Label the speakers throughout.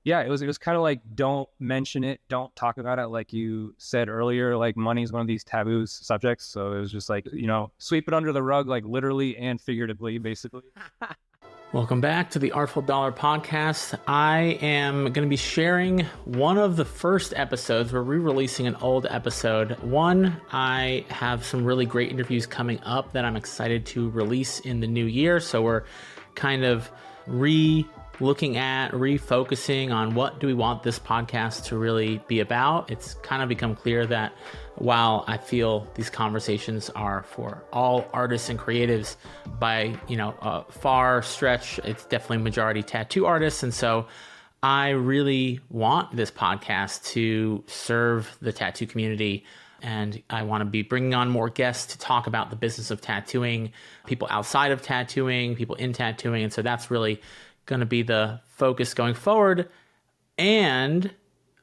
Speaker 1: yeah, it was kind of like, don't mention it, don't talk about it. Like you said earlier, like money is one of these taboo subjects. So it was just like, sweep it under the rug, like literally and figuratively, basically.
Speaker 2: Welcome back to the Artful Dollar Podcast. I am going to be sharing one of the first episodes. We're re-releasing an old episode. One, I have some really great interviews coming up that I'm excited to release in the new year. So we're kind of refocusing on what do we want this podcast to really be about. It's kind of become clear that while I feel these conversations are for all artists and creatives, by a far stretch, it's definitely majority tattoo artists. And so I really want this podcast to serve the tattoo community. And I want to be bringing on more guests to talk about the business of tattooing, people outside of tattooing, people in tattooing. And so that's really going to be the focus going forward. And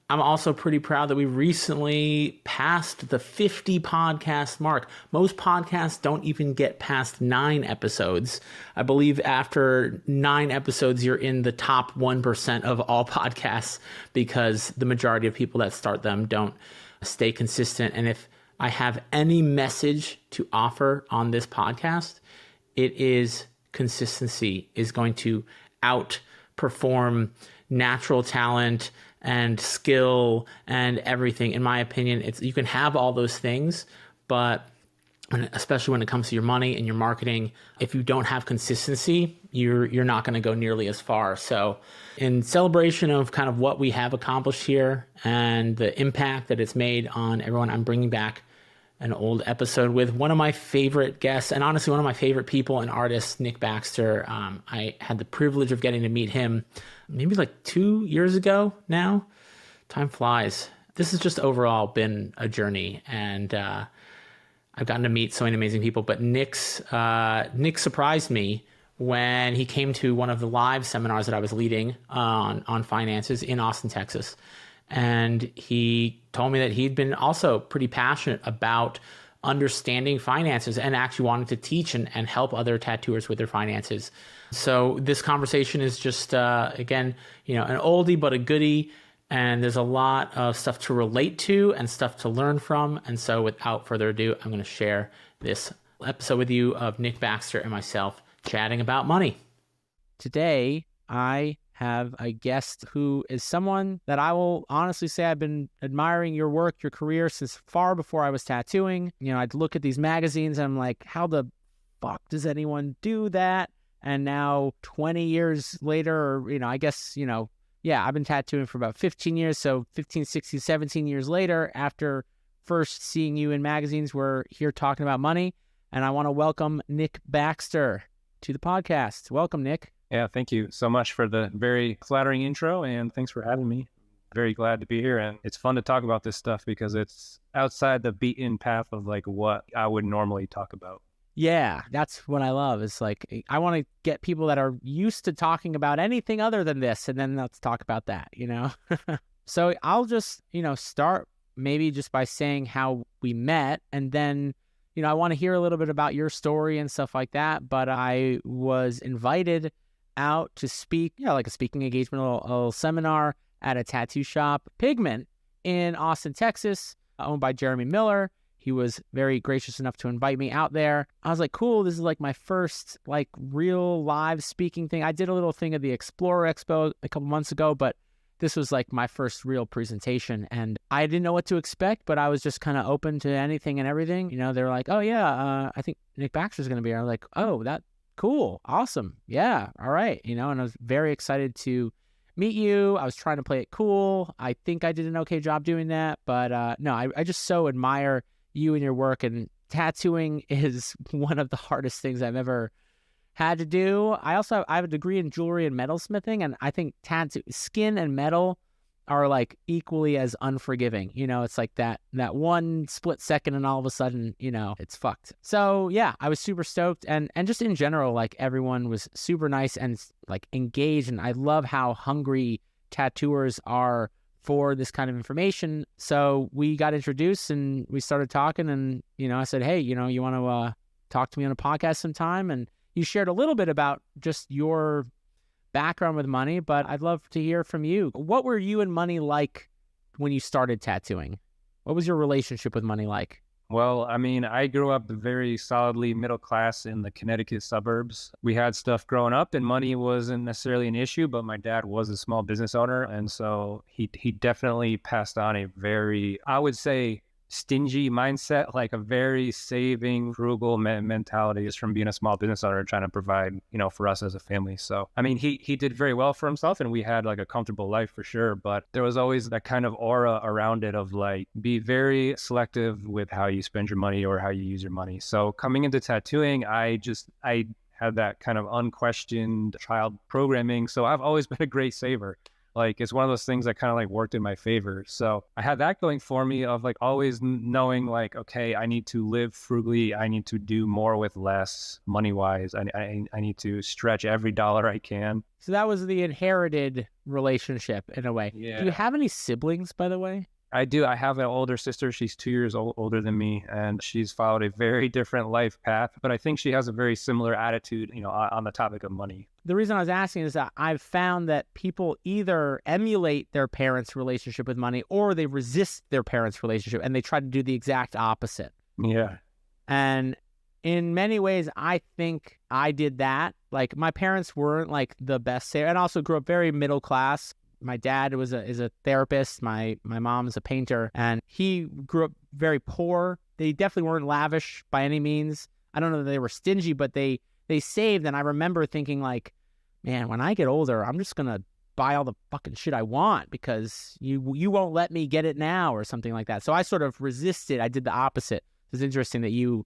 Speaker 2: I'm also pretty proud that we recently passed the 50 podcast mark. Most podcasts don't even get past 9 episodes. I believe after 9 episodes, you're in the top 1% of all podcasts because the majority of people that start them don't stay consistent. And if I have any message to offer on this podcast, it is consistency is going to outperform natural talent and skill and everything. In my opinion, you can have all those things, but especially when it comes to your money and your marketing, if you don't have consistency, you're not going to go nearly as far. So in celebration of kind of what we have accomplished here and the impact that it's made on everyone, I'm bringing back an old episode with one of my favorite guests and honestly one of my favorite people and artists, Nick Baxter. I had the privilege of getting to meet him maybe like 2 years ago now. Time flies. This has just overall been a journey, and I've gotten to meet so many amazing people. But Nick surprised me when he came to one of the live seminars that I was leading on finances in Austin, Texas. And he told me that he'd been also pretty passionate about understanding finances and actually wanting to teach and help other tattooers with their finances. So this conversation is just, again, an oldie but a goodie. And there's a lot of stuff to relate to and stuff to learn from. And so without further ado, I'm going to share this episode with you of Nick Baxter and myself chatting about money. Today, I have a guest who is someone that I will honestly say I've been admiring your work, your career since far before I was tattooing. I'd look at these magazines and I'm like, how the fuck does anyone do that? And now 20 years later, or, I guess, I've been tattooing for about 15 years. So 15, 16, 17 years later, after first seeing you in magazines, we're here talking about money. And I want to welcome Nick Baxter to the podcast. Welcome, Nick.
Speaker 1: Yeah, thank you so much for the very flattering intro, and thanks for having me. Very glad to be here, and it's fun to talk about this stuff because it's outside the beaten path of like what I would normally talk about.
Speaker 2: Yeah, that's what I love. It's like, I want to get people that are used to talking about anything other than this, and then let's talk about that, So I'll just, start maybe just by saying how we met, and then, I want to hear a little bit about your story and stuff like that, but I was invited out to speak, like a speaking engagement, a little seminar at a tattoo shop, Pigment, in Austin, Texas, owned by Jeremy Miller. He was very gracious enough to invite me out there. I was like, cool, this is like my first like real live speaking thing. I did a little thing at the Explorer Expo a couple months ago, but this was like my first real presentation, and I didn't know what to expect, but I was just kind of open to anything and everything. They were like, oh yeah, I think Nick Baxter's going to be here. I was like, oh, that cool. Awesome. Yeah. All right. And I was very excited to meet you. I was trying to play it cool. I think I did an okay job doing that, but no, I just so admire you and your work, and tattooing is one of the hardest things I've ever had to do. I have a degree in jewelry and metalsmithing, and I think skin and metal are like equally as unforgiving. It's like that one split second and all of a sudden, it's fucked. So yeah, I was super stoked, and just in general, like everyone was super nice and like engaged, and I love how hungry tattooers are for this kind of information. So we got introduced and we started talking, and I said, hey, you want to talk to me on a podcast sometime? And you shared a little bit about just your background with money, but I'd love to hear from you. What were you and money like when you started tattooing? What was your relationship with money like?
Speaker 1: Well, I mean, I grew up very solidly middle class in the Connecticut suburbs. We had stuff growing up and money wasn't necessarily an issue, but my dad was a small business owner. And so he definitely passed on a very, I would say, stingy mindset, like a very saving, frugal mentality just from being a small business owner trying to provide, for us as a family. So, I mean, he did very well for himself and we had like a comfortable life for sure. But there was always that kind of aura around it of like, be very selective with how you spend your money or how you use your money. So coming into tattooing, I had that kind of unquestioned child programming. So I've always been a great saver. Like, it's one of those things that kind of like worked in my favor. So I had that going for me of like always knowing like, okay, I need to live frugally. I need to do more with less money wise. I need to stretch every dollar I can.
Speaker 2: So that was the inherited relationship in a way.
Speaker 1: Yeah.
Speaker 2: Do you have any siblings, by the way?
Speaker 1: I do. I have an older sister. She's 2 years older than me, and she's followed a very different life path. But I think she has a very similar attitude, on the topic of money.
Speaker 2: The reason I was asking is that I've found that people either emulate their parents' relationship with money or they resist their parents' relationship and they try to do the exact opposite.
Speaker 1: Yeah.
Speaker 2: And in many ways, I think I did that. Like, my parents weren't like the best saver, and also grew up very middle class. My dad is a therapist. My mom is a painter, and he grew up very poor. They definitely weren't lavish by any means. I don't know that they were stingy, but they saved. And I remember thinking like, man, when I get older, I'm just going to buy all the fucking shit I want because you won't let me get it now or something like that. So I sort of resisted. I did the opposite. It's interesting that you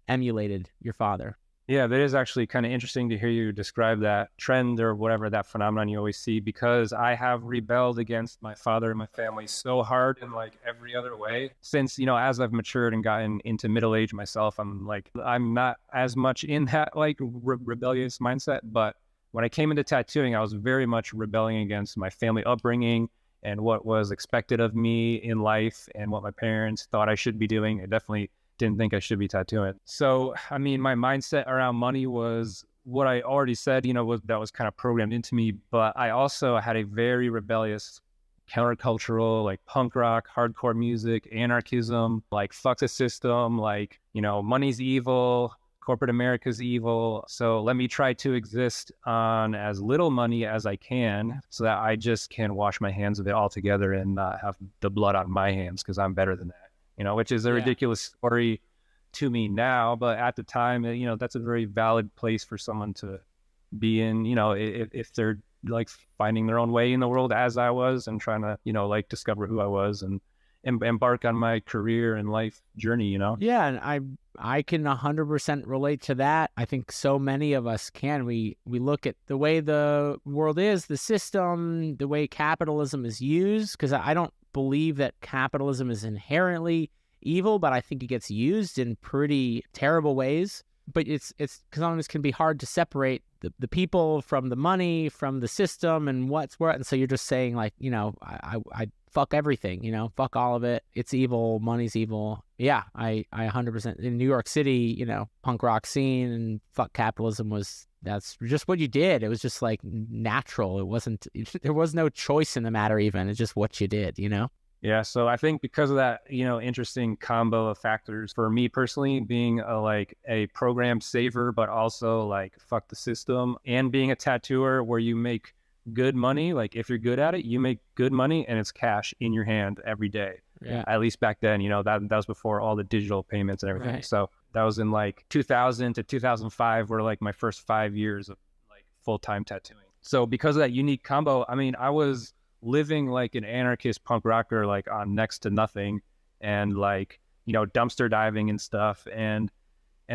Speaker 2: emulated your father.
Speaker 1: Yeah, that is actually kind of interesting to hear you describe that trend or whatever, that phenomenon you always see, because I have rebelled against my father and my family so hard in like every other way since, as I've matured and gotten into middle age myself, I'm not as much in that like rebellious mindset. But when I came into tattooing, I was very much rebelling against my family upbringing and what was expected of me in life and what my parents thought I should be doing. I definitely didn't think I should be tattooing. So, I mean, my mindset around money was what I already said, that was kind of programmed into me. But I also had a very rebellious, countercultural, like punk rock, hardcore music, anarchism, like fuck the system, like, money's evil, corporate America's evil. So let me try to exist on as little money as I can so that I just can wash my hands of it altogether and not have the blood on my hands because I'm better than that. Which is a ridiculous story to me now, but at the time, that's a very valid place for someone to be in, if they're like finding their own way in the world as I was and trying to, like discover who I was and embark on my career and life journey,
Speaker 2: Yeah. And I can 100% relate to that. I think so many of us can. We look at the way the world is, the system, the way capitalism is used, because I don't believe that capitalism is inherently evil, but I think it gets used in pretty terrible ways. But it's because sometimes it can be hard to separate the people from the money, from the system, and what's what. And so you're just saying like, I fuck everything, fuck all of it. It's evil. Money's evil. Yeah, I 100% in New York City, punk rock scene and fuck capitalism that's just what you did. It was just like natural. It wasn't, there was no choice in the matter even. It's just what you did,
Speaker 1: Yeah. So I think because of that, interesting combo of factors for me personally, being a program saver, but also like fuck the system, and being a tattooer where you make good money. Like if you're good at it, you make good money and it's cash in your hand every day.
Speaker 2: Yeah.
Speaker 1: At least back then, that was before all the digital payments and everything.
Speaker 2: Right.
Speaker 1: So that was in like 2000 to 2005 were like my first 5 years of like full-time tattooing. So because of that unique combo, I mean, I was living like an anarchist punk rocker, like on next to nothing and like, dumpster diving and stuff and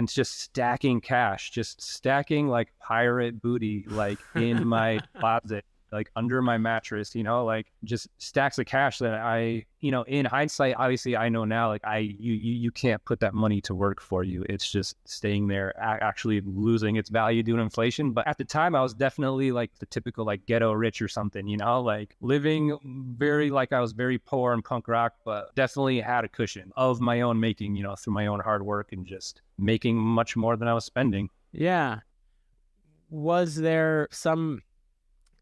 Speaker 1: just stacking cash, just stacking like pirate booty, like in my closet, like under my mattress, like just stacks of cash that I, in hindsight, obviously I know now, like you can't put that money to work for you. It's just staying there, actually losing its value due to inflation. But at the time I was definitely like the typical like ghetto rich or something, like living very, like I was very poor and punk rock, but definitely had a cushion of my own making, through my own hard work and just making much more than I was spending.
Speaker 2: Yeah. Was there some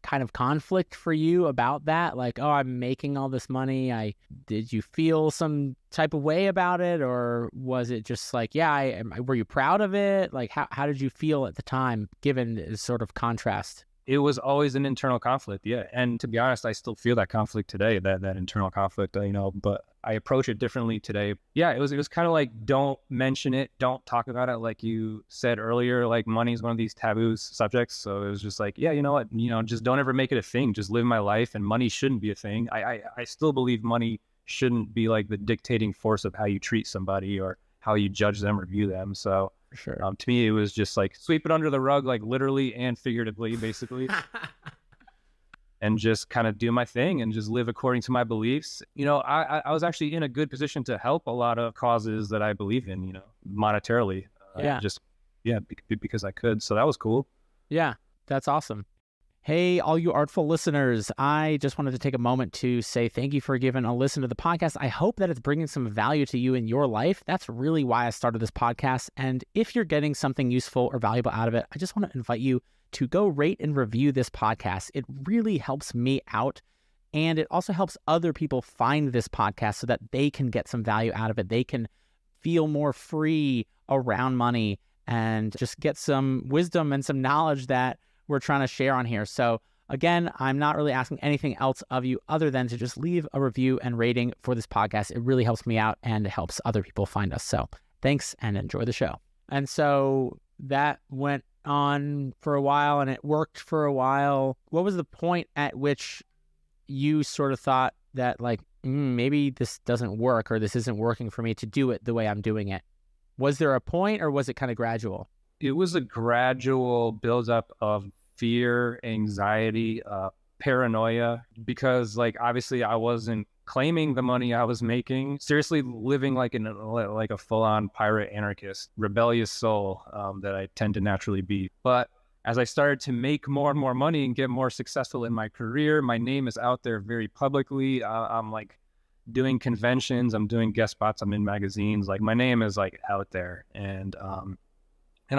Speaker 2: kind of conflict for you about that? Like, oh, I'm making all this money. Did you feel some type of way about it? Or was it just like, yeah, were you proud of it? Like, how did you feel at the time, given this sort of contrast?
Speaker 1: It was always an internal conflict. Yeah. And to be honest, I still feel that conflict today, that internal conflict, but I approach it differently today. Yeah. It was kind of like, don't mention it. Don't talk about it. Like you said earlier, like money is one of these taboo subjects. So it was just like, yeah, you know what, just don't ever make it a thing. Just live my life, and money shouldn't be a thing. I still believe money shouldn't be like the dictating force of how you treat somebody or how you judge them or view them. So
Speaker 2: For sure.
Speaker 1: to me, it was just like sweep it under the rug, like literally and figuratively, basically, and just kind of do my thing and just live according to my beliefs. I was actually in a good position to help a lot of causes that I believe in, monetarily. Because I could. So that was cool.
Speaker 2: Yeah, that's awesome. Hey, all you Artful listeners, I just wanted to take a moment to say thank you for giving a listen to the podcast. I hope that it's bringing some value to you in your life. That's really why I started this podcast. And if you're getting something useful or valuable out of it, I just want to invite you to go rate and review this podcast. It really helps me out. And it also helps other people find this podcast so that they can get some value out of it. They can feel more free around money and just get some wisdom and some knowledge that we're trying to share on here. So again, I'm not really asking anything else of you other than to just leave a review and rating for this podcast. It really helps me out and it helps other people find us. So thanks and enjoy the show. And so that went on for a while and it worked for a while. What was the point at which you sort of thought that like, maybe this doesn't work or this isn't working for me to do it the way I'm doing it? Was there a point or was it kind of gradual?
Speaker 1: It was a gradual buildup of fear, anxiety, paranoia, because like obviously I wasn't claiming the money I was making, seriously living like a full-on pirate anarchist, rebellious soul that I tend to naturally be. But as I started to make more and more money and get more successful in my career, my name is out there very publicly. I'm like doing conventions, I'm doing guest spots, I'm in magazines. Like my name is like out there, and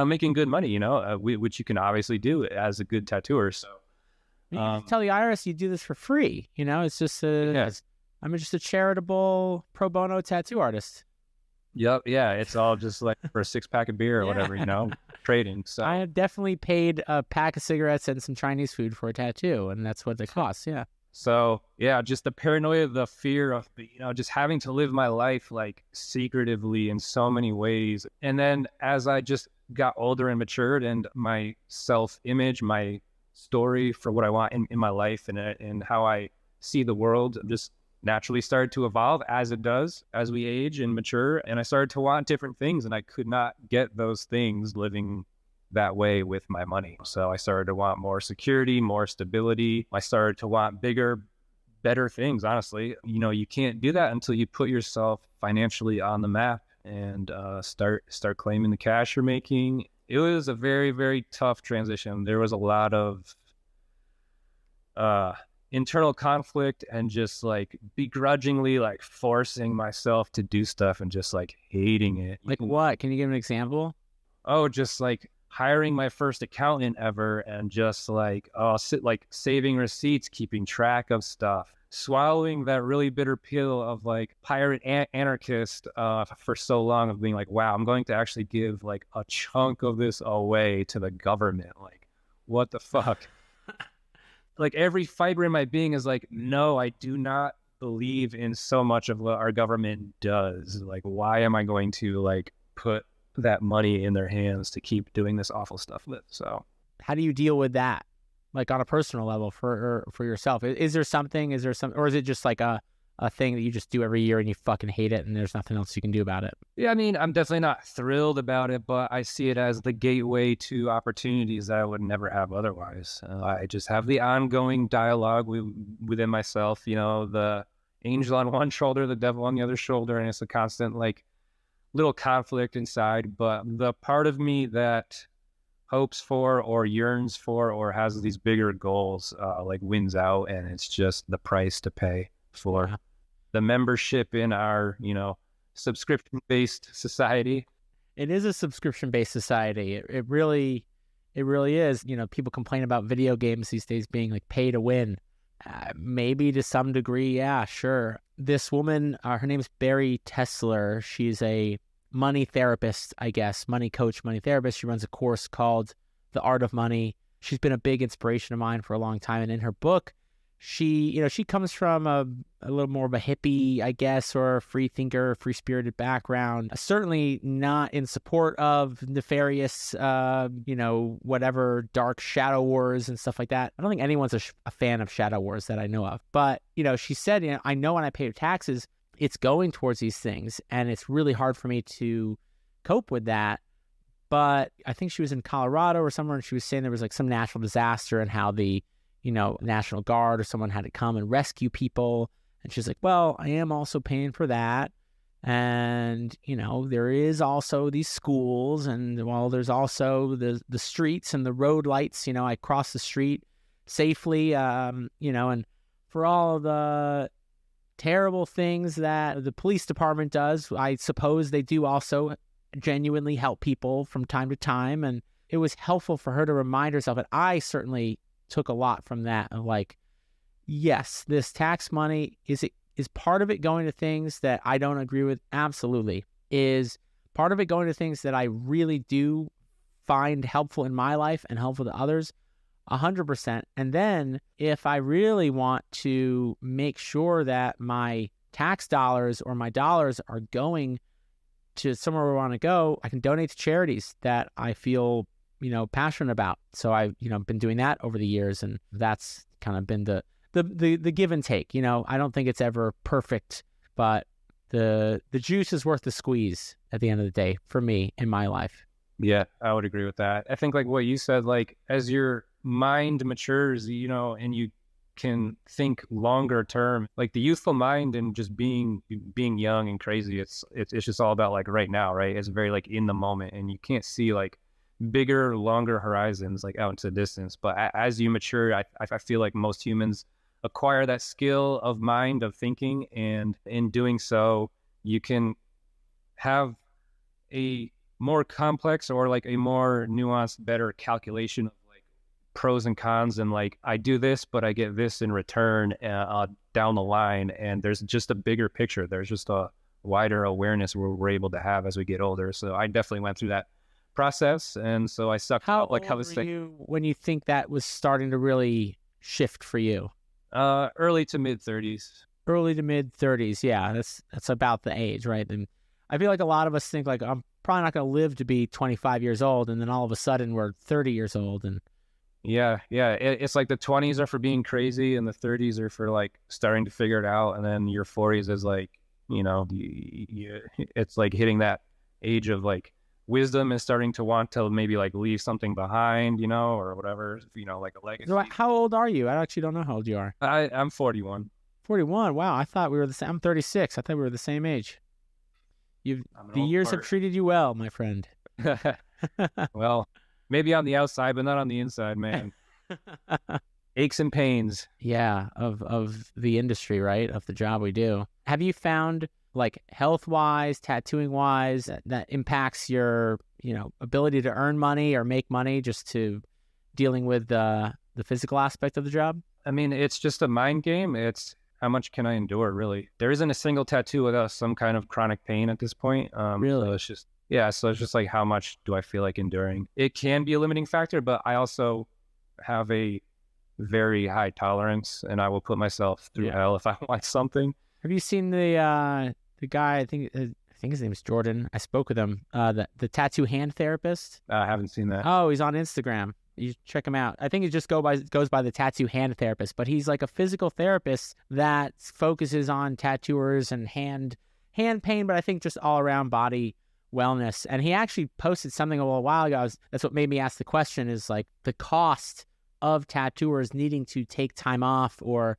Speaker 1: I'm making good money, which you can obviously do as a good tattooer. So
Speaker 2: you tell the IRS you do this for free. It's just I'm just a charitable pro bono tattoo artist.
Speaker 1: Yep. Yeah. It's all just like for a 6-pack of beer or whatever, trading. So
Speaker 2: I have definitely paid a pack of cigarettes and some Chinese food for a tattoo, and that's what it costs. Yeah.
Speaker 1: So yeah, just the paranoia, the fear of, just having to live my life like secretively in so many ways. And then as I just got older and matured, and my self-image, my story for what I want in my life and how I see the world just naturally started to evolve, as it does as we age and mature. And I started to want different things, and I could not get those things living that way with my money. So I started to want more security, more stability. I started to want bigger, better things. Honestly, you can't do that until you put yourself financially on the map and start claiming the cash you're making. It was a very, very tough transition. There was a lot of internal conflict and just like begrudgingly like forcing myself to do stuff and just like hating it.
Speaker 2: Like what? Can you give an example?
Speaker 1: Oh, just like hiring my first accountant ever and just like saving receipts, keeping track of stuff, swallowing that really bitter pill of like pirate anarchist for so long, of being like, wow, I'm going to actually give like a chunk of this away to the government. Like, what the fuck? Like every fiber in my being is like, no, I do not believe in so much of what our government does. Like, why am I going to like put that money in their hands to keep doing this awful stuff with? So
Speaker 2: how do you deal with that, like on a personal level for yourself? Is there some, or is it just like a thing that you just do every year and you fucking hate it and there's nothing else you can do about it?
Speaker 1: Yeah, I mean, I'm definitely not thrilled about it, but I see it as the gateway to opportunities that I would never have otherwise. I just have the ongoing dialogue within myself, the angel on one shoulder, the devil on the other shoulder, and it's a constant like little conflict inside. But the part of me that hopes for or yearns for or has these bigger goals like wins out, and it's just the price to pay for the membership in our subscription-based society.
Speaker 2: It is a subscription-based society. It really It really is. People complain about video games these days being like pay to win. Maybe to some degree, yeah, sure. This woman, her name's Barry Tessler. She's a money therapist, I guess, money coach, money therapist. She runs a course called The Art of Money. She's been a big inspiration of mine for a long time. And in her book, she comes from a little more of a hippie, I guess, or a free thinker, free-spirited background. Certainly not in support of nefarious, whatever, dark shadow wars and stuff like that. I don't think anyone's a fan of shadow wars that I know of. But, she said, I know when I pay taxes, it's going towards these things, and it's really hard for me to cope with that. But I think she was in Colorado or somewhere, and she was saying there was like some natural disaster and how the National Guard or someone had to come and rescue people. And she's like, well, I am also paying for that. And, there is also these schools, and there's also the streets and the road lights. I cross the street safely, and for all the terrible things that the police department does, I suppose they do also genuinely help people from time to time. And it was helpful for her to remind herself, and I certainly took a lot from that, of like, yes, this tax money, is part of it going to things that I don't agree with? Absolutely. Is part of it going to things that I really do find helpful in my life and helpful to others? 100%. And then if I really want to make sure that my tax dollars or my dollars are going to somewhere where I want to go, I can donate to charities that I feel passionate about. So I've, been doing that over the years, and that's kind of been the give and take. I don't think it's ever perfect, but the juice is worth the squeeze at the end of the day for me in my life.
Speaker 1: Yeah, I would agree with that. I think like what you said, like as your mind matures, and you can think longer term, like the youthful mind and just being young and crazy. It's just all about like right now, right? It's very like in the moment, and you can't see like bigger, longer horizons like out into the distance. But as you mature, I feel like most humans acquire that skill of mind, of thinking, and in doing so, you can have a more complex or like a more nuanced, better calculation of like pros and cons, and like I do this, but I get this in return down the line, and there's just a bigger picture. There's just a wider awareness we're able to have as we get older. So I definitely went through that process, and so I sucked up like how was
Speaker 2: you when you think that was starting to really shift for you?
Speaker 1: Early to mid 30s.
Speaker 2: Early to mid 30s, yeah, that's about the age, right? And I feel like a lot of us think like, I'm probably not going to live to be 25 years old, and then all of a sudden we're 30 years old. And
Speaker 1: yeah, it's like the 20s are for being crazy, and the 30s are for like starting to figure it out, and then your 40s is like, it's like hitting that age of like wisdom and starting to want to maybe like leave something behind, or whatever, like a legacy.
Speaker 2: So how old are you? I actually don't know how old you are.
Speaker 1: I'm 41.
Speaker 2: 41. Wow, I thought we were the same. I'm 36. I thought we were the same age. The years have treated you well, my friend.
Speaker 1: Well, maybe on the outside, but not on the inside, man. Aches and pains.
Speaker 2: Yeah, of the industry, right? Of the job we do. Have you found, like health-wise, tattooing-wise, that impacts your, ability to earn money or make money, just to dealing with the physical aspect of the job?
Speaker 1: I mean, it's just a mind game. It's how much can I endure, really? There isn't a single tattoo without some kind of chronic pain at this point.
Speaker 2: Really?
Speaker 1: So it's just like, how much do I feel like enduring? It can be a limiting factor, but I also have a very high tolerance, and I will put myself through hell if I want something.
Speaker 2: Have you seen the guy? I think his name is Jordan. I spoke with him. The tattoo hand therapist.
Speaker 1: I haven't seen that.
Speaker 2: Oh, he's on Instagram. You check him out. I think he just goes by the tattoo hand therapist, but he's like a physical therapist that focuses on tattooers and hand pain, but I think just all around body wellness. And he actually posted something a little while ago. That's what made me ask the question, is like the cost of tattooers needing to take time off or,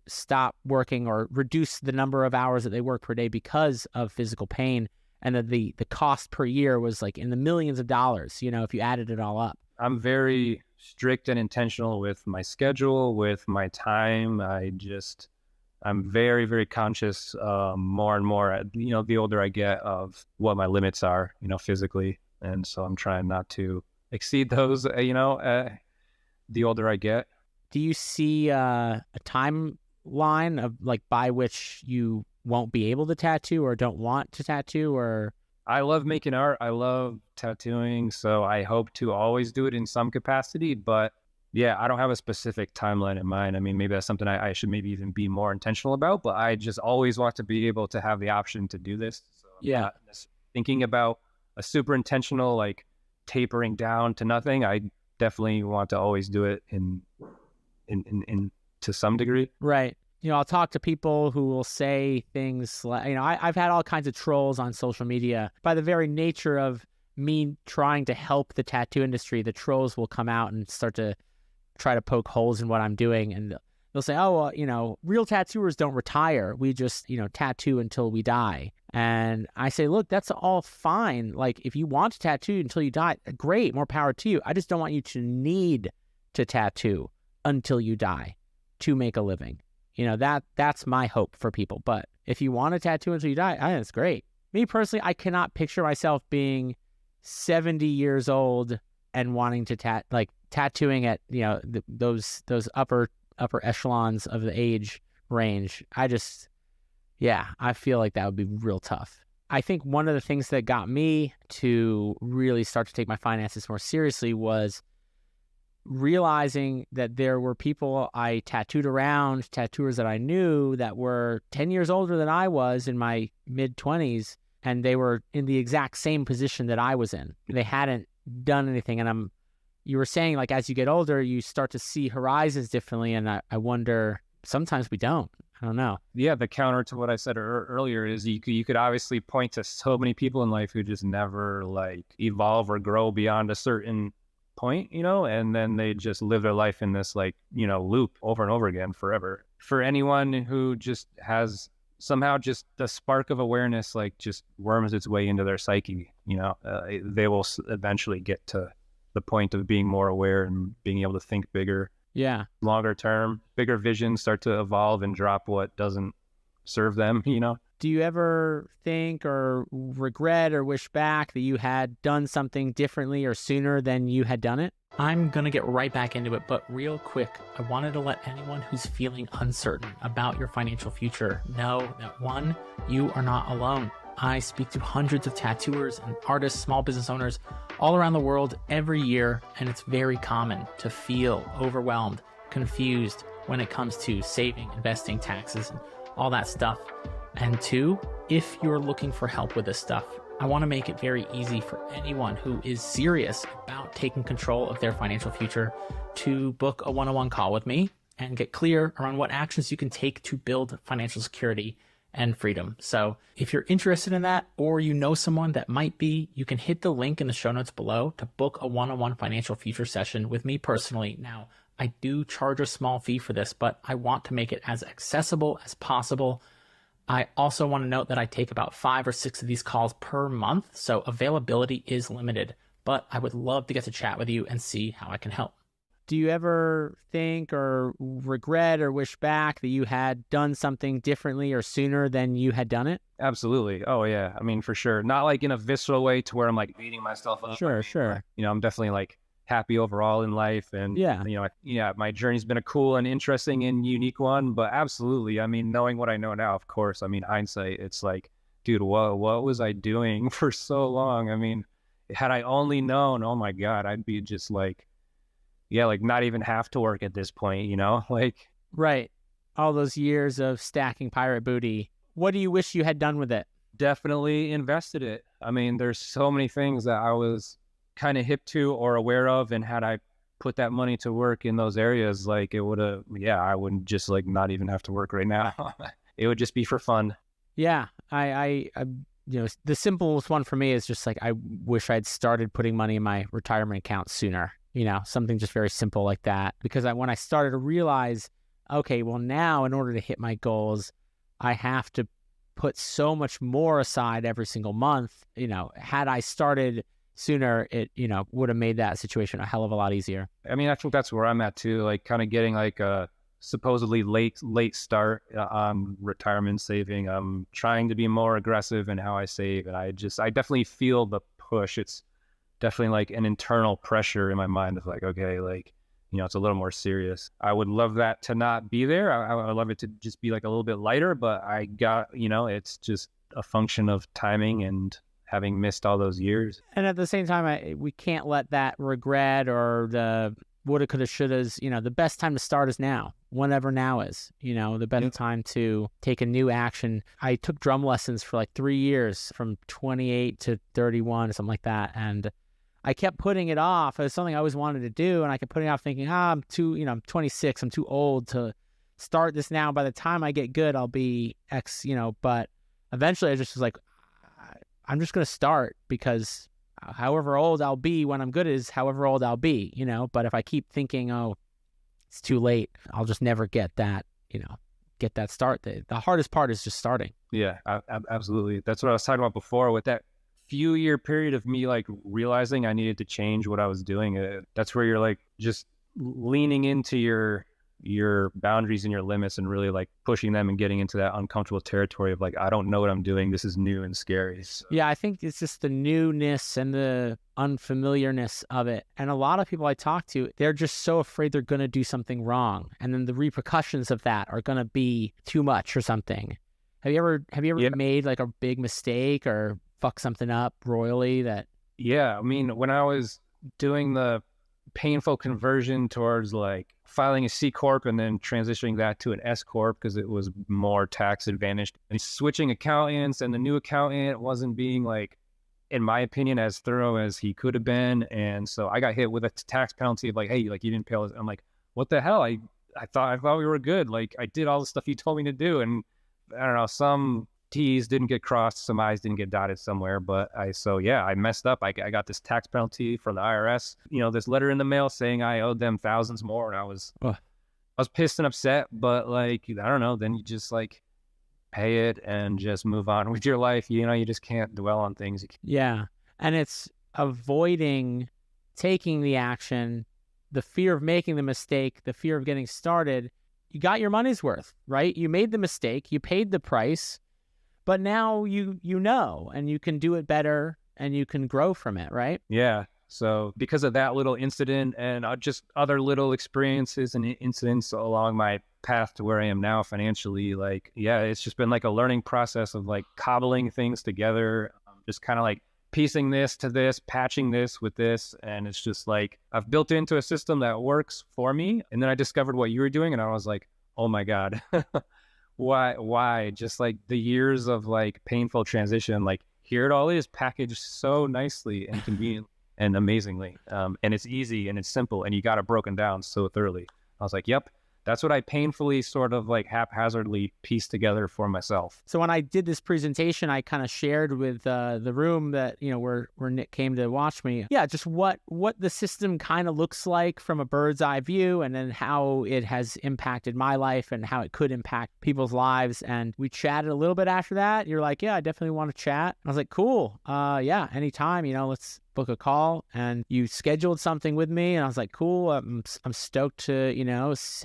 Speaker 2: stop working or reduce the number of hours that they work per day because of physical pain. And that the cost per year was like in the millions of dollars, if you added it all up.
Speaker 1: I'm very strict and intentional with my schedule, with my time. I'm very, very conscious more and more, the older I get, of what my limits are, physically. And so I'm trying not to exceed those, the older I get.
Speaker 2: Do you see a timeline of like by which you won't be able to tattoo or don't want to tattoo? Or
Speaker 1: I love making art. I love tattooing. So I hope to always do it in some capacity. But yeah, I don't have a specific timeline in mind. I mean, maybe that's something I should maybe even be more intentional about. But I just always want to be able to have the option to do this. So I'm not thinking about a super intentional, like tapering down to nothing. I definitely want to always do it in to some degree.
Speaker 2: Right. I'll talk to people who will say things like, I've had all kinds of trolls on social media. By the very nature of me trying to help the tattoo industry, the trolls will come out and start to try to poke holes in what I'm doing. And they'll say, oh, well, real tattooers don't retire. We just, tattoo until we die. And I say, look, that's all fine. Like, if you want to tattoo until you die, great, more power to you. I just don't want you to need to tattoo until you die to make a living. That's my hope for people. But if you want to tattoo until you die, I think that's great. Me personally, I cannot picture myself being 70 years old and wanting to tattooing at, those upper echelons of the age range. I feel like that would be real tough. I think one of the things that got me to really start to take my finances more seriously was realizing that there were people I tattooed around, tattooers that I knew that were 10 years older than I was in my mid-20s, and they were in the exact same position that I was in. They hadn't done anything, and you were saying, like, as you get older, you start to see horizons differently, and I wonder, sometimes we don't. I don't know.
Speaker 1: Yeah, the counter to what I said earlier is you could obviously point to so many people in life who just never, like, evolve or grow beyond a certain point, and then they just live their life in this, like, loop over and over again forever. For anyone who just has somehow just the spark of awareness, like, just worms its way into their psyche, they will eventually get to the point of being more aware and being able to think bigger.
Speaker 2: Yeah.
Speaker 1: Longer term, bigger visions start to evolve and drop what doesn't serve them,
Speaker 2: Do you ever think or regret or wish back that you had done something differently or sooner than you had done it? I'm going to get right back into it, but real quick, I wanted to let anyone who's feeling uncertain about your financial future know that, one, you are not alone. I speak to hundreds of tattooers and artists, small business owners all around the world every year, and it's very common to feel overwhelmed, confused when it comes to saving, investing, taxes, and all that stuff. And two, if you're looking for help with this stuff, I want to make it very easy for anyone who is serious about taking control of their financial future to book a one-on-one call with me and get clear around what actions you can take to build financial security and freedom. So if you're interested in that, or you know someone that might be, you can hit the link in the show notes below to book a one-on-one financial future session with me personally. Now, I do charge a small fee for this, but I want to make it as accessible as possible. I also want to note that I take about 5 or 6 of these calls per month, so availability is limited, but I would love to get to chat with you and see how I can help. Do you ever think or regret or wish back that you had done something differently or sooner than you had done it?
Speaker 1: Absolutely. Oh, yeah. I mean, for sure. Not like in a visceral way to where I'm like beating myself up.
Speaker 2: Sure.
Speaker 1: I'm definitely like happy overall in life. And, my journey's been a cool and interesting and unique one. But absolutely. I mean, knowing what I know now, of course, I mean, hindsight, it's like, dude, what was I doing for so long? I mean, had I only known, oh my God, I'd be just like, not even have to work at this point,
Speaker 2: Right. All those years of stacking pirate booty. What do you wish you had done with it?
Speaker 1: Definitely invested it. I mean, there's so many things that I was kind of hip to or aware of, and had I put that money to work in those areas, like it would have, I wouldn't just like not even have to work right now. It would just be for fun.
Speaker 2: Yeah. I the simplest one for me is just like, I wish I'd started putting money in my retirement account sooner. Something just very simple like that. Because when I started to realize, okay, well now in order to hit my goals, I have to put so much more aside every single month. Had I started sooner, it, would have made that situation a hell of a lot easier.
Speaker 1: I mean, I think that's where I'm at too, like kind of getting like a supposedly late start on retirement saving. I'm trying to be more aggressive in how I save. And I definitely feel the push. It's definitely like an internal pressure in my mind of like, okay, like, it's a little more serious. I would love that to not be there. I would love it to just be like a little bit lighter, but I got, it's just a function of timing and having missed all those years.
Speaker 2: And at the same time, we can't let that regret or the woulda, coulda, shouldas, the best time to start is now, whenever now is, the better time to take a new action. I took drum lessons for like 3 years from 28 to 31 or something like that. And I kept putting it off. It was something I always wanted to do. And I kept putting it off thinking, I'm too, I'm 26. I'm too old to start this now. By the time I get good, I'll be X, but eventually I just was like, I'm just going to start because however old I'll be when I'm good is however old I'll be, but if I keep thinking, oh, it's too late, I'll just never get that, get that start. The hardest part is just starting.
Speaker 1: Yeah, absolutely. That's what I was talking about before with that few year period of me like realizing I needed to change what I was doing. That's where you're like just leaning into your boundaries and your limits and really like pushing them and getting into that uncomfortable territory of like, I don't know what I'm doing. This is new and scary. So.
Speaker 2: Yeah, I think it's just the newness and the unfamiliarness of it. And a lot of people I talk to, they're just so afraid they're going to do something wrong. And then the repercussions of that are going to be too much or something. Have you ever made like a big mistake or fuck something up royally that?
Speaker 1: Yeah. I mean, when I was doing the painful conversion towards like filing a C Corp and then transitioning that to an S Corp because it was more tax advantaged and switching accountants, and the new accountant wasn't being like, in my opinion, as thorough as he could have been. And so I got hit with a tax penalty of like, hey, like you didn't pay all this. I'm like, what the hell? I thought we were good. Like I did all the stuff you told me to do. And I don't know, some T's didn't get crossed, some I's didn't get dotted somewhere, but I messed up. I got this tax penalty from the IRS, this letter in the mail saying I owed them thousands more. And I was pissed and upset, but like, I don't know, then you just like pay it and just move on with your life. You just can't dwell on things.
Speaker 2: Yeah. And it's avoiding taking the action, the fear of making the mistake, the fear of getting started. You got your money's worth, right? You made the mistake, you paid the price, but now you know, and you can do it better and you can grow from it, right?
Speaker 1: Yeah. So because of that little incident and just other little experiences and incidents along my path to where I am now financially, like, yeah, it's just been like a learning process of like cobbling things together, just kind of like piecing this to this, patching this with this. And it's just like, I've built into a system that works for me. And then I discovered what you were doing and I was like, oh my God, why? Just like the years of like painful transition, like here it all is packaged so nicely and convenient and amazingly. And it's easy and it's simple and you got it broken down so thoroughly. I was like, yep. That's what I painfully sort of like haphazardly pieced together for myself.
Speaker 2: So when I did this presentation, I kind of shared with the room that, where Nick came to watch me. Yeah, just what the system kind of looks like from a bird's eye view, and then how it has impacted my life and how it could impact people's lives. And we chatted a little bit after that. You're like, yeah, I definitely want to chat. I was like, cool. Yeah, anytime, let's book a call. And you scheduled something with me and I was like, cool. I'm stoked to,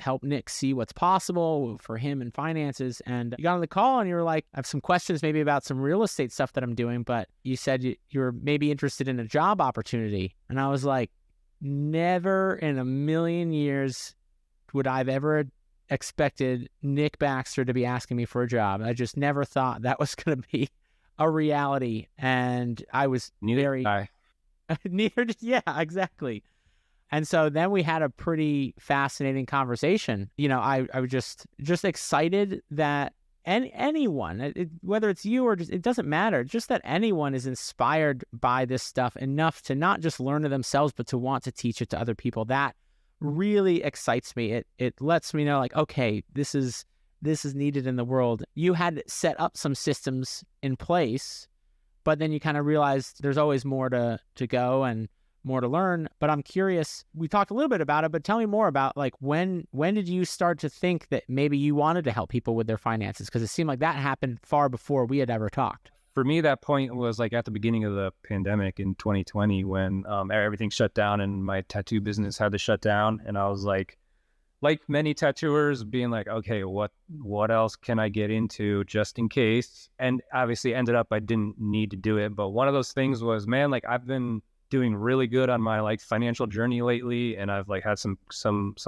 Speaker 2: help Nick see what's possible for him in finances. And you got on the call and you were like, I have some questions maybe about some real estate stuff that I'm doing, but you said you were maybe interested in a job opportunity. And I was like, never in a million years would I've ever expected Nick Baxter to be asking me for a job. I just never thought that was going to be a reality. And I was Neither, yeah, exactly. And so then we had a pretty fascinating conversation. I was just excited that anyone, whether it's you or it doesn't matter, just that anyone is inspired by this stuff enough to not just learn it themselves, but to want to teach it to other people. That really excites me. It lets me know like, okay, this is needed in the world. You had set up some systems in place, but then you kind of realized there's always more to go and more to learn. But I'm curious, we talked a little bit about it, but tell me more about like when did you start to think that maybe you wanted to help people with their finances? Because it seemed like that happened far before we had ever talked.
Speaker 1: For me, that point was like at the beginning of the pandemic in 2020 when everything shut down and my tattoo business had to shut down. And I was like many tattooers being like, okay, what else can I get into just in case? And obviously ended up, I didn't need to do it. But one of those things was, man, like I've been doing really good on my like financial journey lately, and I've like had some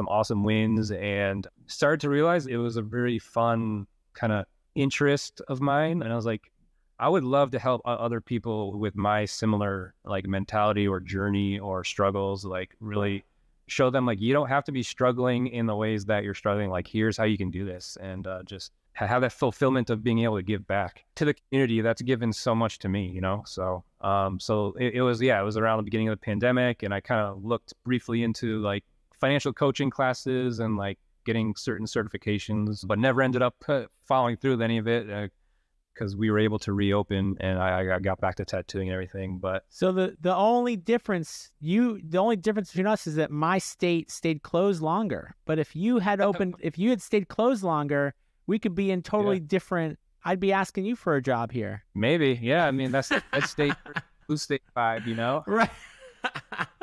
Speaker 1: awesome wins, and started to realize it was a very fun kind of interest of mine. And I was like, I would love to help other people with my similar like mentality or journey or struggles, like really show them like you don't have to be struggling in the ways that you're struggling. Like, here's how you can do this, and just have that fulfillment of being able to give back to the community that's given so much to me, you know? So, it was around the beginning of the pandemic, and I kind of looked briefly into like financial coaching classes and like getting certain certifications, but never ended up following through with any of it. Because we were able to reopen, and I got back to tattooing and everything. But
Speaker 2: so the only difference between us is that my state stayed closed longer. But if you had stayed closed longer, we could be in totally different. I'd be asking you for a job here.
Speaker 1: Maybe, yeah. I mean, that's state blue state vibe, you know?
Speaker 2: Right.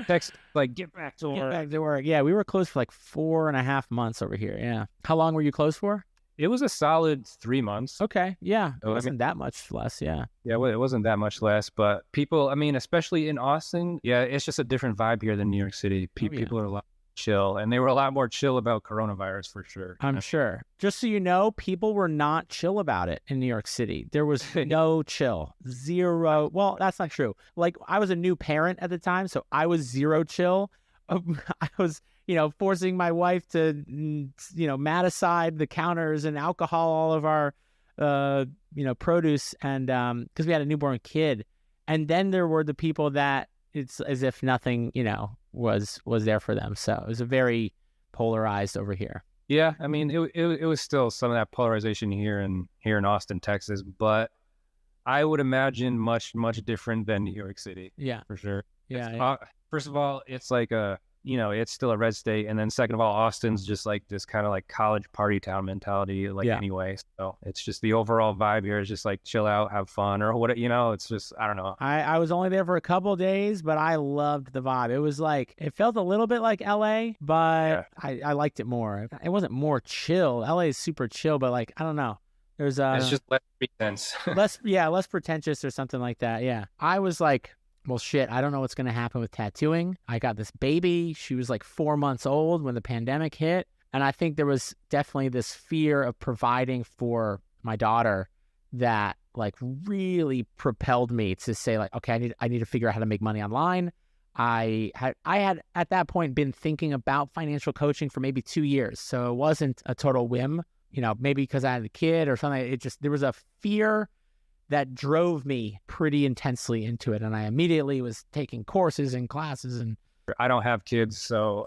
Speaker 1: Text like get back to work.
Speaker 2: Get back to work. Yeah, we were closed for like 4.5 months over here. Yeah. How long were you closed for?
Speaker 1: It was a solid 3 months.
Speaker 2: Okay. Yeah. It wasn't that much less. Yeah.
Speaker 1: Yeah. Well, it wasn't that much less, but people, I mean, especially in Austin, yeah, it's just a different vibe here than New York City. People are a lot chill, and they were a lot more chill about coronavirus for sure.
Speaker 2: I'm sure. Just so you know, people were not chill about it in New York City. There was no chill. Zero. Well, that's not true. Like, I was a new parent at the time, so I was zero chill. I was, forcing my wife to, mat aside the counters and alcohol all of our, produce, and because we had a newborn kid. And then there were the people that it's as if nothing, was there for them. So it was a very polarized over here.
Speaker 1: Yeah, I mean, it was still some of that polarization here in Austin, Texas, but I would imagine much different than New York City.
Speaker 2: Yeah,
Speaker 1: for sure.
Speaker 2: Yeah.
Speaker 1: First of all, it's like it's still a red state, and then second of all, Austin's just like this kind of like college party town mentality, anyway. So it's just the overall vibe here is just like chill out, have fun, or what, it's just, I don't know.
Speaker 2: I was only there for a couple of days, but I loved the vibe. It was like, it felt a little bit like LA, but I liked it more. It wasn't more chill. LA is super chill, but like, I don't know. There's
Speaker 1: it's just less pretense.
Speaker 2: less pretentious or something like that. Yeah. I was like, well, shit, I don't know what's going to happen with tattooing. I got this baby. She was like 4 months old when the pandemic hit. And I think there was definitely this fear of providing for my daughter that like really propelled me to say like, okay, I need to figure out how to make money online. I had at that point been thinking about financial coaching for maybe 2 years. So it wasn't a total whim, maybe because I had a kid or something. There was a fear that drove me pretty intensely into it. And I immediately was taking courses and classes. And
Speaker 1: I don't have kids. So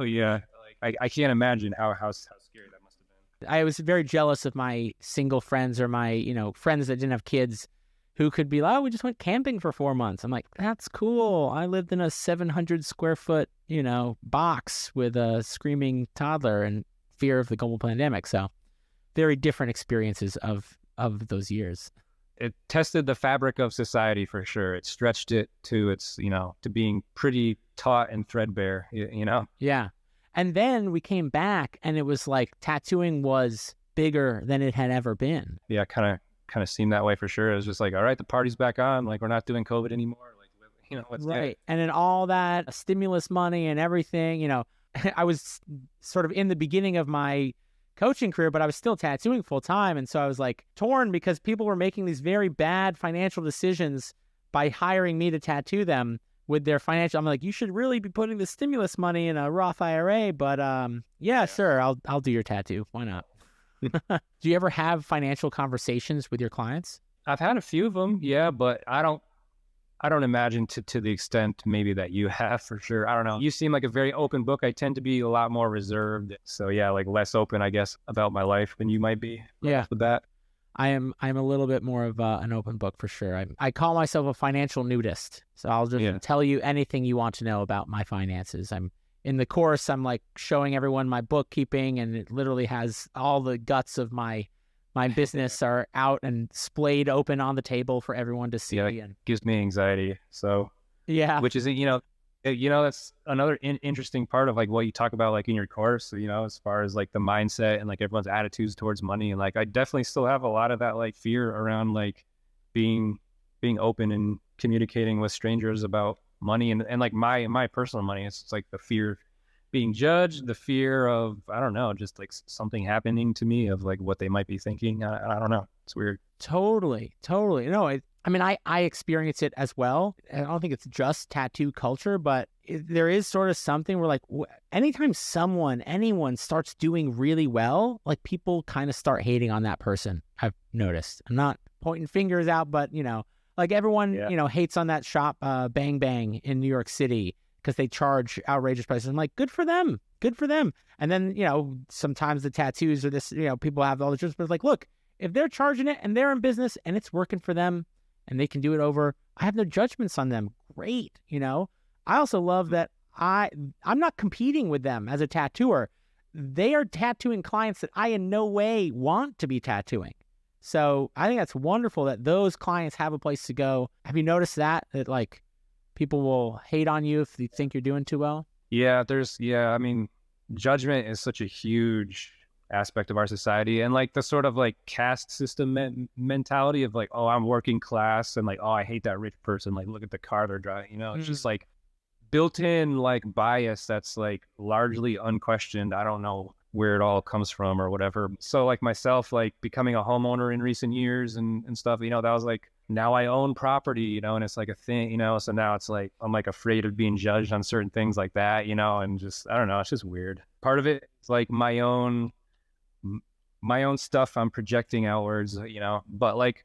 Speaker 1: yeah, like I can't imagine how scary that must have been.
Speaker 2: I was very jealous of my single friends or my, friends that didn't have kids who could be like, oh, we just went camping for 4 months. I'm like, that's cool. I lived in a 700 square foot, box with a screaming toddler and fear of the global pandemic. So very different experiences of those years.
Speaker 1: It tested the fabric of society for sure. It stretched it to its, to being pretty taut and threadbare,
Speaker 2: Yeah. And then we came back and it was like tattooing was bigger than it had ever been.
Speaker 1: Yeah, kind of seemed that way for sure. It was just like, all right, the party's back on. Like, we're not doing COVID anymore. Like, what's
Speaker 2: right. And then all that stimulus money and everything, I was sort of in the beginning of my coaching career, but I was still tattooing full time. And so I was like torn because people were making these very bad financial decisions by hiring me to tattoo them with their financial. I'm like, you should really be putting the stimulus money in a Roth IRA, but sure, I'll do your tattoo. Why not? Do you ever have financial conversations with your clients?
Speaker 1: I've had a few of them, yeah, but I don't imagine to the extent maybe that you have for sure. I don't know. You seem like a very open book. I tend to be a lot more reserved. So yeah, like less open, I guess, about my life than you might be.
Speaker 2: Yeah.
Speaker 1: With that.
Speaker 2: I'm a little bit more of an open book for sure. I call myself a financial nudist. So I'll just tell you anything you want to know about my finances. I'm in the course, I'm like showing everyone my bookkeeping, and it literally has all the guts of my business are out and splayed open on the table for everyone to see.
Speaker 1: Yeah,
Speaker 2: and
Speaker 1: gives me anxiety. So
Speaker 2: yeah,
Speaker 1: which is, that's another interesting part of like what you talk about like in your course, as far as like the mindset and like everyone's attitudes towards money. And like, I definitely still have a lot of that like fear around like being open and communicating with strangers about money and like my personal money. It's like the fear of being judged, the fear of, I don't know, just like something happening to me of like what they might be thinking. I don't know. It's weird.
Speaker 2: Totally. No, I mean, I experience it as well. I don't think it's just tattoo culture, but there is sort of something where like anytime anyone starts doing really well, like people kind of start hating on that person. I've noticed. I'm not pointing fingers out, but like everyone, hates on that shop, Bang Bang in New York City because they charge outrageous prices. I'm like, good for them. And then, sometimes the tattoos or this, people have all the truths, but it's like, look, if they're charging it and they're in business and it's working for them and they can do it over, I have no judgments on them. Great. I also love that I'm not competing with them as a tattooer. They are tattooing clients that I in no way want to be tattooing. So I think that's wonderful that those clients have a place to go. Have you noticed that like people will hate on you if they think you're doing too well?
Speaker 1: Yeah, I mean, judgment is such a huge aspect of our society, and like the sort of like caste system mentality of like, oh, I'm working class, and like, oh, I hate that rich person, like look at the car they're driving, it's just like built-in like bias that's like largely unquestioned. I don't know where it all comes from or whatever. So like myself, like becoming a homeowner in recent years and stuff, that was like, now I own property, and it's like a thing, so now it's like I'm like afraid of being judged on certain things like that, and just, I don't know, it's just weird. Part of it is like my own stuff I'm projecting outwards, but like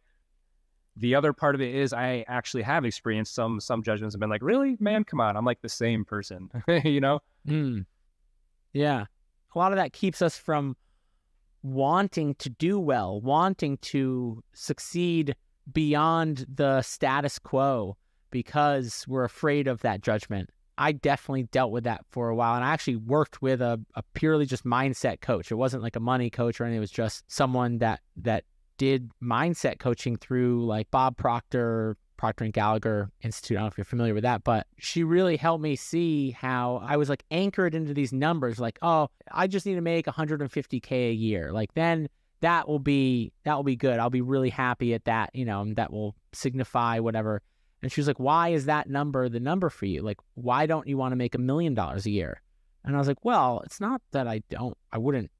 Speaker 1: the other part of it is I actually have experienced some judgments and been like, really, man, come on, I'm like the same person.
Speaker 2: Yeah, a lot of that keeps us from wanting to do well, wanting to succeed beyond the status quo because we're afraid of that judgment. I definitely dealt with that for a while, and I actually worked with a purely just mindset coach. It wasn't like a money coach or anything. It was just someone that did mindset coaching through like Bob Proctor and Gallagher Institute. I don't know if you're familiar with that, but she really helped me see how I was like anchored into these numbers. Like, oh, I just need to make $150K a year. Like then that will be good. I'll be really happy at that, and that will signify whatever. And she was like, why is that number the number for you? Like, why don't you want to make $1 million a year? And I was like, well, it's not that I wouldn't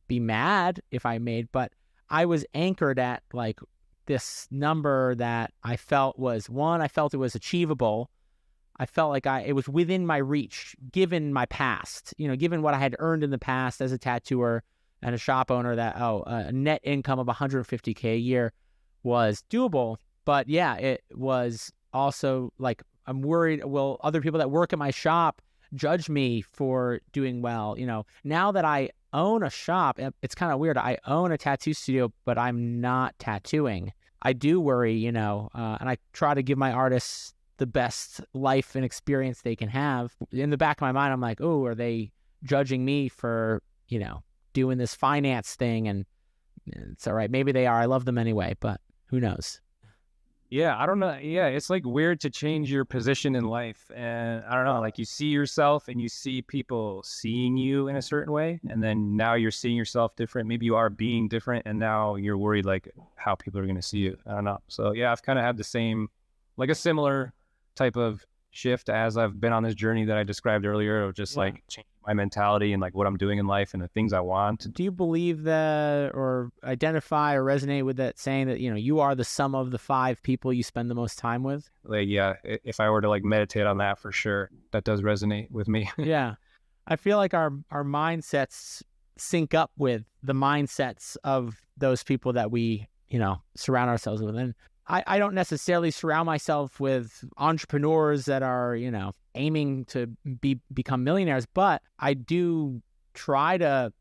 Speaker 2: be mad if I made, but I was anchored at like this number that I felt was I felt it was achievable. I felt like it was within my reach, given my past, given what I had earned in the past as a tattooer and a shop owner, that, a net income of $150K a year was doable. But yeah, it was also like, I'm worried, will other people that work at my shop judge me for doing well? Now that I own a shop, it's kind of weird. I own a tattoo studio, but I'm not tattooing. I do worry, and I try to give my artists the best life and experience they can have. In the back of my mind, I'm like, oh, are they judging me for, doing this finance thing? And it's all right. Maybe they are. I love them anyway, but who knows?
Speaker 1: Yeah, I don't know. Yeah, it's like weird to change your position in life. And I don't know, like you see yourself and you see people seeing you in a certain way. And then now you're seeing yourself different. Maybe you are being different. And now you're worried like how people are going to see you. I don't know. So yeah, I've kind of had the same, like a similar type of shift as I've been on this journey that I described earlier of just like changing my mentality and like what I'm doing in life and the things I want.
Speaker 2: Do you believe that or identify or resonate with that saying that, you are the sum of the 5 people you spend the most time with?
Speaker 1: Like, yeah, if I were to like meditate on that, for sure, that does resonate with me.
Speaker 2: Yeah. I feel like our mindsets sync up with the mindsets of those people that we, surround ourselves with. And I don't necessarily surround myself with entrepreneurs that are, aiming to become millionaires, but I do try to,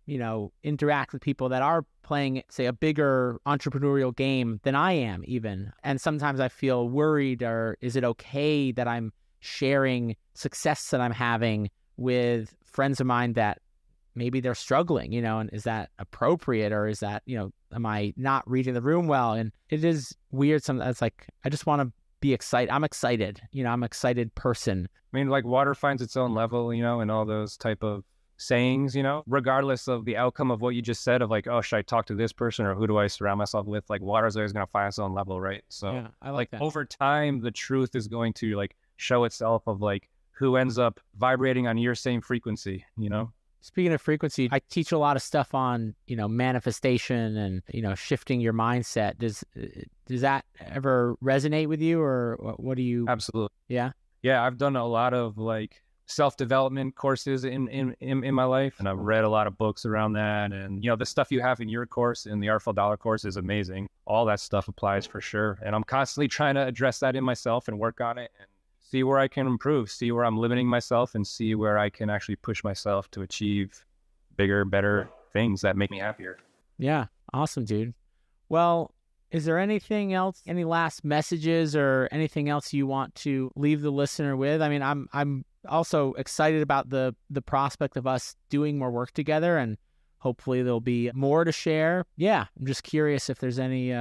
Speaker 2: interact with people that are playing, say, a bigger entrepreneurial game than I am even. And sometimes I feel worried, or is it okay that I'm sharing success that I'm having with friends of mine that maybe they're struggling, and is that appropriate, or is that, am I not reading the room well? And it is weird. Sometimes it's like, I just want to be excited. I'm excited, I'm an excited person.
Speaker 1: I mean, like water finds its own level, and all those type of sayings, regardless of the outcome of what you just said of like, oh, should I talk to this person or who do I surround myself with? Like water's always going to find its own level, right? So
Speaker 2: yeah, I like that.
Speaker 1: Over time, the truth is going to like show itself of like who ends up vibrating on your same frequency, you know?
Speaker 2: Speaking of frequency, I teach a lot of stuff on, manifestation and, shifting your mindset. Does that ever resonate with you, or what do you?
Speaker 1: Absolutely.
Speaker 2: Yeah.
Speaker 1: Yeah. I've done a lot of like self-development courses in my life, and I've read a lot of books around that. And, the stuff you have in your course, in the Artful Dollar course, is amazing. All that stuff applies for sure. And I'm constantly trying to address that in myself and work on it and see where I can improve, see where I'm limiting myself, and see where I can actually push myself to achieve bigger, better things that make me happier.
Speaker 2: Yeah. Awesome, dude. Well, is there anything else, any last messages or anything else you want to leave the listener with? I mean, I'm also excited about the prospect of us doing more work together, and hopefully there'll be more to share. Yeah. I'm just curious if there's any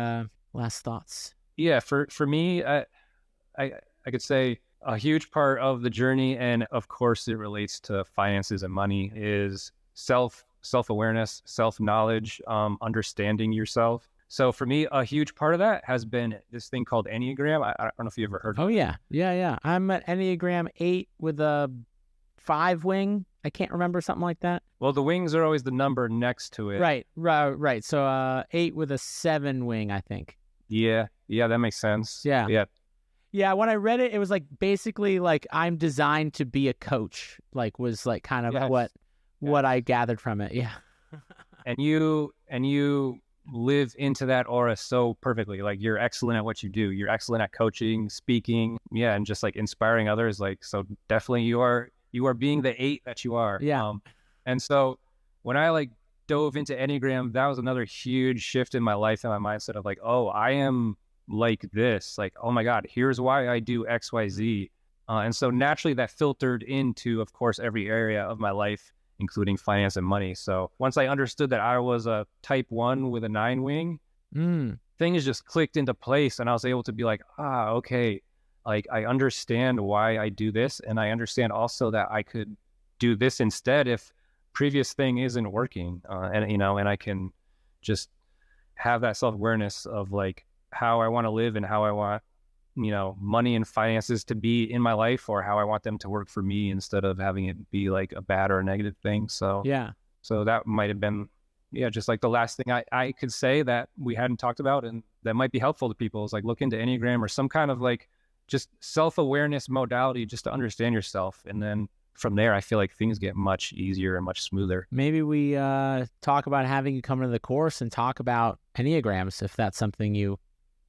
Speaker 2: last thoughts.
Speaker 1: Yeah. For me, I could say, a huge part of the journey, and of course it relates to finances and money, is self-awareness, self-knowledge, understanding yourself. So for me, a huge part of that has been this thing called Enneagram. I don't know if you ever heard of it.
Speaker 2: Oh, yeah. Yeah. I'm at Enneagram 8 with a 5 wing. I can't remember, something like that.
Speaker 1: Well, the wings are always the number next to it.
Speaker 2: Right. So 8 with a 7 wing, I think.
Speaker 1: Yeah, that makes sense.
Speaker 2: Yeah, when I read it, it was like basically like I'm designed to be a coach, like was like kind of what I gathered from it. Yeah.
Speaker 1: and you live into that aura so perfectly. Like you're excellent at what you do. You're excellent at coaching, speaking, and just like inspiring others. Like, so definitely you are being the 8 that you are.
Speaker 2: Yeah.
Speaker 1: And so when I like dove into Enneagram, that was another huge shift in my life and my mindset of like, oh, I am like this, like, oh my God, here's why I do XYZ. And so naturally that filtered into, of course, every area of my life, including finance and money. So once I understood that I was a type 1 with a 9 wing, things just clicked into place, and I was able to be like, okay, like I understand why I do this. And I understand also that I could do this instead if previous thing isn't working. And I can just have that self-awareness of like, how I want to live and how I want, money and finances to be in my life, or how I want them to work for me instead of having it be like a bad or a negative thing. So, so that might've been, just like the last thing I could say that we hadn't talked about and that might be helpful to people is like look into Enneagram or some kind of like just self-awareness modality just to understand yourself. And then from there, I feel like things get much easier and much smoother.
Speaker 2: Maybe we talk about having you come into the course and talk about Enneagrams, if that's something you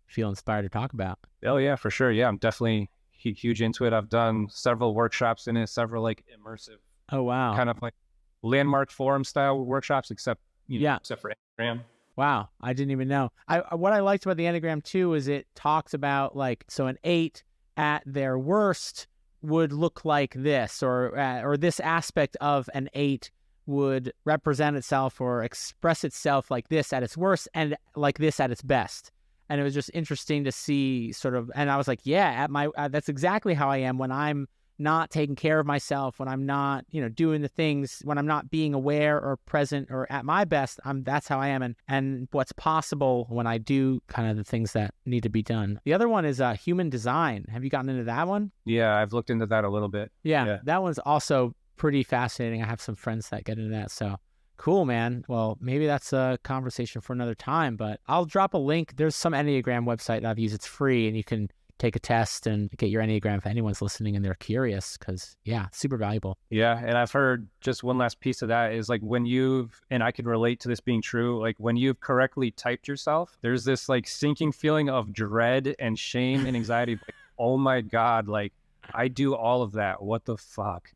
Speaker 2: feel inspired to talk about.
Speaker 1: Oh yeah, for sure. Yeah, I'm definitely huge into it. I've done several workshops in it, several like immersive, kind of like landmark forum style workshops, except for Enneagram.
Speaker 2: Wow, I didn't even know. What I liked about the Enneagram too is it talks about like, so an 8 at their worst would look like this, or this aspect of an 8 would represent itself or express itself like this at its worst and like this at its best. And it was just interesting to see sort of, and I was like, that's exactly how I am when I'm not taking care of myself, when I'm not, doing the things, when I'm not being aware or present or at my best, that's how I am. And what's possible when I do kind of the things that need to be done. The other one is human design. Have you gotten into that one?
Speaker 1: Yeah, I've looked into that a little bit.
Speaker 2: Yeah. That one's also pretty fascinating. I have some friends that get into that. So cool, man. Well, maybe that's a conversation for another time, but I'll drop a link. There's some Enneagram website that I've used. It's free, and you can take a test and get your Enneagram if anyone's listening and they're curious, because super valuable.
Speaker 1: Yeah. And I've heard just one last piece of that is like and I could relate to this being true, like when you've correctly typed yourself, there's this like sinking feeling of dread and shame and anxiety. Like, oh my God, like I do all of that. What the fuck,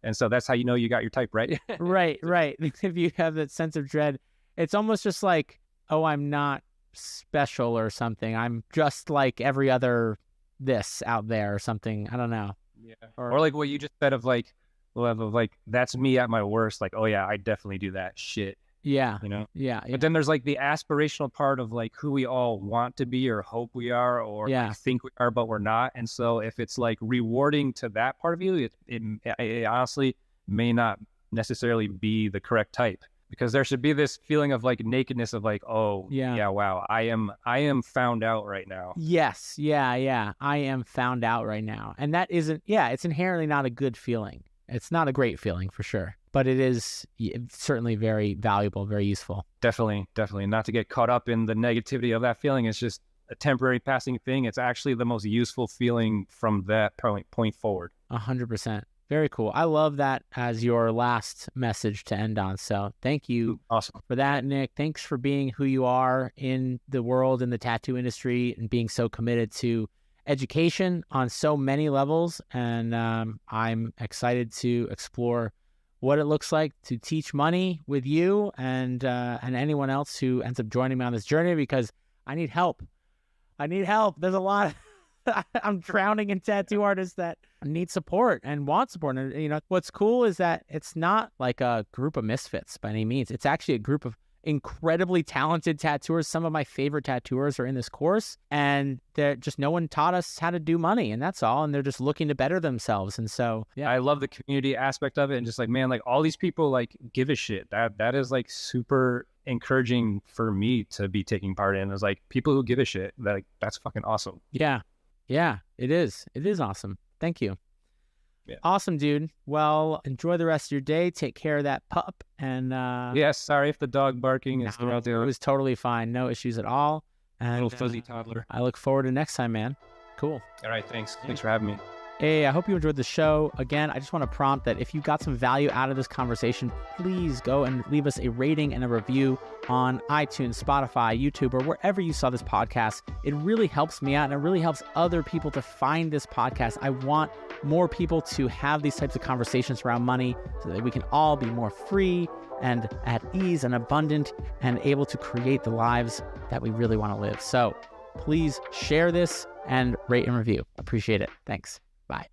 Speaker 1: And so that's how you got your type right.
Speaker 2: Right. If you have that sense of dread, it's almost just like, oh, I'm not special or something. I'm just like every other this out there or something. I don't know.
Speaker 1: Yeah. Or like what you just said of like, that's me at my worst. Like, oh yeah, I definitely do that shit.
Speaker 2: Yeah.
Speaker 1: Yeah. But then there's like the aspirational part of like who we all want to be or hope we are or think we are, but we're not. And so if it's like rewarding to that part of you, it honestly may not necessarily be the correct type. because there should be this feeling of like nakedness of like, oh
Speaker 2: Yeah.
Speaker 1: wow, I am found out right now.
Speaker 2: Yes. Yeah. I am found out right now. And that isn't, it's inherently not a good feeling. It's not a great feeling for sure, but it is certainly very valuable, very useful.
Speaker 1: Definitely not to get caught up in the negativity of that feeling. It's just a temporary passing thing. It's actually the most useful feeling from that point forward.
Speaker 2: 100%. Very cool. I love that as your last message to end on. So thank you
Speaker 1: Awesome
Speaker 2: for that, Nick. Thanks for being who you are in the world, in the tattoo industry, and being so committed to education on so many levels. And I'm excited to explore what it looks like to teach money with you and anyone else who ends up joining me on this journey, because I need help. There's a lot. I'm drowning in tattoo artists that need support and want support. And what's cool is that it's not like a group of misfits by any means. It's actually a group of incredibly talented tattooers. Some of my favorite tattooers are in this course, and no one taught us how to do money, and that's all. And they're just looking to better themselves. And so, yeah,
Speaker 1: I love the community aspect of it, and just like, man, like all these people like give a shit. That is like super encouraging for me to be taking part in. Is like people who give a shit. That's fucking awesome.
Speaker 2: Yeah, it is. It is awesome. Thank you.
Speaker 1: Yeah.
Speaker 2: Awesome, dude. Well, enjoy the rest of your day. Take care of that pup. And
Speaker 1: sorry if the dog barking is throughout the.
Speaker 2: It was totally fine. No issues at all. And
Speaker 1: little fuzzy toddler.
Speaker 2: I look forward to next time, man. Cool.
Speaker 1: All right, thanks. Thanks for having me.
Speaker 2: Hey, I hope you enjoyed the show. Again, I just want to prompt that if you got some value out of this conversation, please go and leave us a rating and a review on iTunes, Spotify, YouTube, or wherever you saw this podcast. It really helps me out, and it really helps other people to find this podcast. I want more people to have these types of conversations around money so that we can all be more free and at ease and abundant and able to create the lives that we really want to live. So please share this and rate and review. Appreciate it. Thanks. Bye.